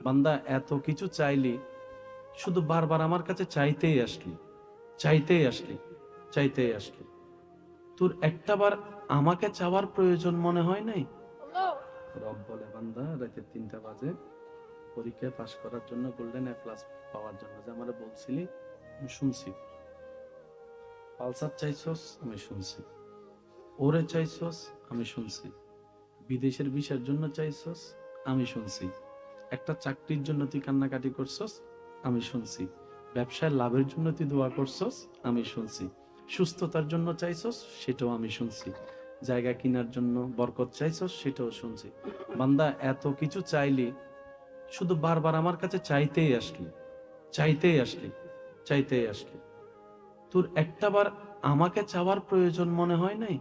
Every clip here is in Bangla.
বান্দা এত কিছু চাইলি, শুধু বারবার আমার কাছে চাইতেই আসলি, চাইতেই আসলি, চাইতেই আসলি। তোর একটাবার আমাকে চাওয়ার প্রয়োজন মনে হয় নাই? রব বলে, বান্দা রাতে 3টা বাজে পরীক্ষায় পাশ করার জন্য, গোল্ডেন এ প্লাস পাওয়ার জন্য যে আমারে বলছিলি, আমি শুনছি। পালসার চাইছস, আমি শুনছি। ওরে চাইছস, আমি শুনছি। বিদেশের ভিসার জন্য চাইছস, আমি শুনছি। একটা চাকরির জন্য তুই কান্নাকাটি করছস, আমি শুনছি। ব্যবসায় লাভের জন্য তুই দোয়া করছস, আমি শুনছি। সুস্থতার জন্য চাইছস, সেটাও আমি শুনছি। জায়গা কেনার জন্য বরকত চাইছস, সেটাও শুনছি। বান্দা এত কিছু চাইলি, শুধু বারবার আমার কাছে চাইতেই আসলি, চাইতেই আসলি, চাইতেই আসলি। তোর একটাবার আমাকে চাওয়ার প্রয়োজন মনে হয় নাই?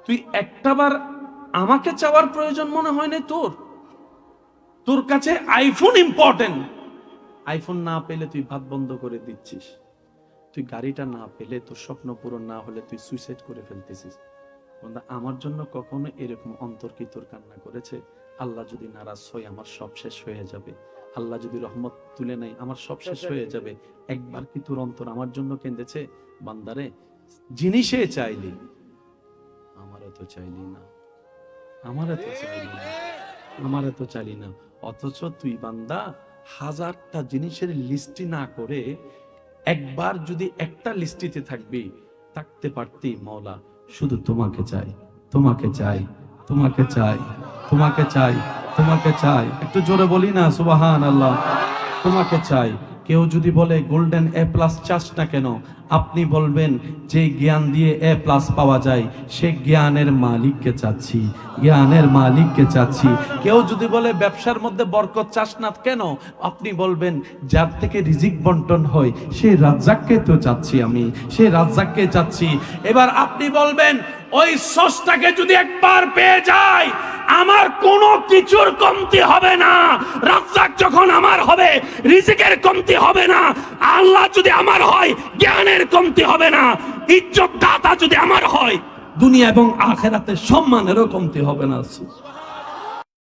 তুই একটাবার আমাকে চাওয়ার প্রয়োজন মনে হয় নাই তোর? তোর কাছে আইফোন ইম্পর্টেন্ট। আইফোন না পেলে তুই ভাত বন্ধ করে দিচ্ছিস। তুই গাড়িটা না পেলে, তোর স্বপ্ন পূরণ না হলে তুই সুইসাইড করে ফেলতেছিস। আমার জন্য কখনো এরকম অন্তর কি তোর কান্না করেছে? আল্লাহ যদি নারাজ হয়, আমার সব শেষ হয়ে যাবে। আল্লাহ যদি রহমত তুলে নেয়, আমার সব শেষ হয়ে যাবে। একবার কি তোর অন্তর আমার জন্য কেঁদেছে? বান্দারে, জিনিসে চাইলি, আমারে তো চাইলি না, আমারে তো চাইলি না, আমারে তো চাইলি না। অথচ তুই বান্দা হাজারটা জিনিসের লিস্টি না করে একবার যদি একটা লিস্টিতে থাকবি, থাকতে পারতি, মওলা শুধু তোমাকে চাই, তোমাকে চাই, তোমাকে চাই, তোমাকে চাই, তোমাকে চাই। একটু জোরে বলি না সুবহানাল্লাহ। তোমাকে চাই। কেউ যদি বলে গোল্ডেন এ প্লাস চাস না কেন, আপনি বলবেন যে জ্ঞান দিয়ে এ প্লাস পাওয়া যায়, সে জ্ঞানের মালিককে চাচ্ছি, জ্ঞানের মালিককে চাচ্ছি। কেউ যদি বলে ব্যবসার মধ্যে বরকত চাস না কেন, আপনি বলবেন যার থেকে রিজিক বন্টন হয়, সেই রাজ্জাককে তো চাচ্ছি আমি, সেই রাজ্জাককে চাচ্ছি। এবার আপনি বলবেন ওই স্রষ্টাকে যদি একবার পেয়ে যায়, আমার কোনো কিছুর কমতি হবে না। রাজ্জাক যখন আমার হবে, রিজিকের কমতি হবে না। আল্লাহ যদি আমার হয়, জ্ঞানের কমতি হবে না। ইজ্জত দাতা যদি আমার হয়, দুনিয়া এবং আখিরাতে সম্মানেরও কমতি হবে না।